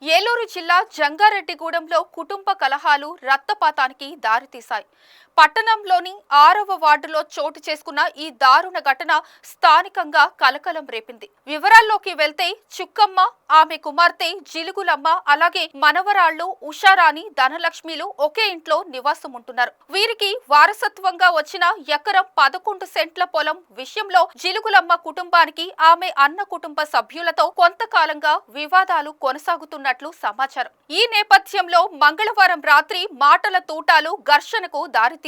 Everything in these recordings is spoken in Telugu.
ఏలూరు జిల్లా జంగారెడ్డిగూడెంలో కుటుంబ కలహాలు రక్తపాతానికి దారితీశాయి. పట్టణంలోని 6వ వార్డులో చోటు చేసుకున్న ఈ దారుణ ఘటన స్థానికంగా కలకలం రేపింది. వివరాల్లోకి వెళ్తే చుక్కమ్మ, ఆమె కుమార్తె జిలుగులమ్మ, అలాగే మనవరాళ్లు ఉషారాణి, ధనలక్ష్మిలు ఒకే ఇంట్లో నివాసం ఉంటున్నారు. వీరికి వారసత్వంగా వచ్చిన ఎకరం 11 సెంట్ల పొలం విషయంలో జిలుగులమ్మ కుటుంబానికి ఆమె అన్న కుటుంబ సభ్యులతో కొంతకాలంగా వివాదాలు కొనసాగుతున్నట్లు సమాచారం. ఈ నేపథ్యంలో మంగళవారం రాత్రి మాటల తూటాలు ఘర్షణకు దారితీశాయి.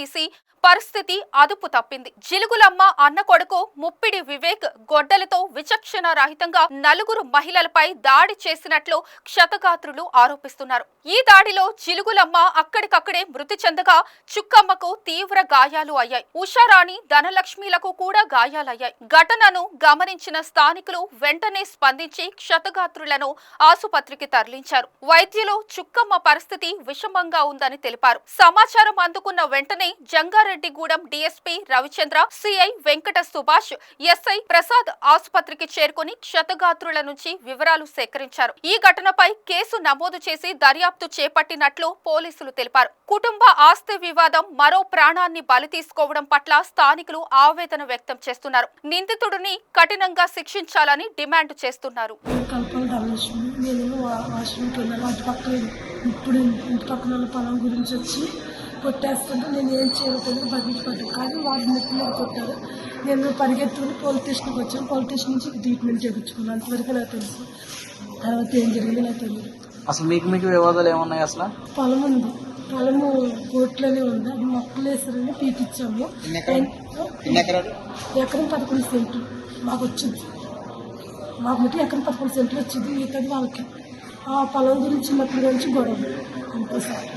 పరిస్థితి అదుపు తప్పింది. జిలుగులమ్మ అన్న కొడుకు ముప్పిడి వివేక్ గొడ్డలతో విచక్షణ రహితంగా 4 మహిళలపై దాడి చేసినట్లు క్షతగాత్రులు ఆరోపిస్తున్నారు. ఈ దాడిలో జిలుగులమ్మ అక్కడికక్కడే మృతి చెందగా చుక్కమ్మకు తీవ్ర గాయాలు అయ్యాయి. ఉషారాణి, ధనలక్ష్మిలకు కూడా గాయాలయ్యాయి. ఘటనను గమనించిన స్థానికులు వెంటనే స్పందించి క్షతగాత్రులను ఆసుపత్రికి తరలించారు. వైద్యులు చుక్కమ్మ పరిస్థితి విషమంగా ఉందని తెలిపారు. సమాచారం అందుకున్న వెంటనే Jangareddygudem DSP Ravichandra, CI Venkata Subhash, SI Prasad ఆసుపత్రికి చేరుకుని క్షతగాత్రుల నుంచి వివరాలు సేకరించారు. ఈ ఘటనపై కేసు నమోదు చేసి దర్యాప్తు చేపట్టినట్లు పోలీసులు తెలిపారు. కుటుంబ ఆస్తి వివాదం మరో ప్రాణాన్ని బలి తీసుకోవడం పట్ల స్థానికులు ఆవేదన వ్యక్తం చేస్తున్నారు. నిందితుడిని కఠినంగా శిక్షించాలని డిమాండ్ చేస్తున్నారు. కొట్టేస్తుంటే నేను ఏం చేయలేదు, బదిలిపడ్డాను. కానీ వాళ్ళు ముక్కు మీద కొట్టారు. నేను పరిగెత్తుకుని పోలీస్ స్టేషన్కి వచ్చాను. పోలీస్ స్టేషన్ నుంచి ట్రీట్మెంట్ చేయించుకున్నాను. అంతవరకు నాకు తెలుసు. తర్వాత ఏం జరిగింది నాకు తెలియదు. అసలు మీకు వివాదాలు ఏమున్నాయి? అసలు పొలం ఉంది, పొలము కోట్లోనే ఉంది. అది మొక్కలు వేసారని పీకిచ్చాము. ఎకరం 11 సెంట్లు మాకు వచ్చింది. మాకు మట్టి ఎకరం 11 సెంట్లు వచ్చింది. మిగతాది వాళ్ళకి ఆ పొలం గురించి చిన్నప్పటి నుంచి గొడవ అంతే సార్.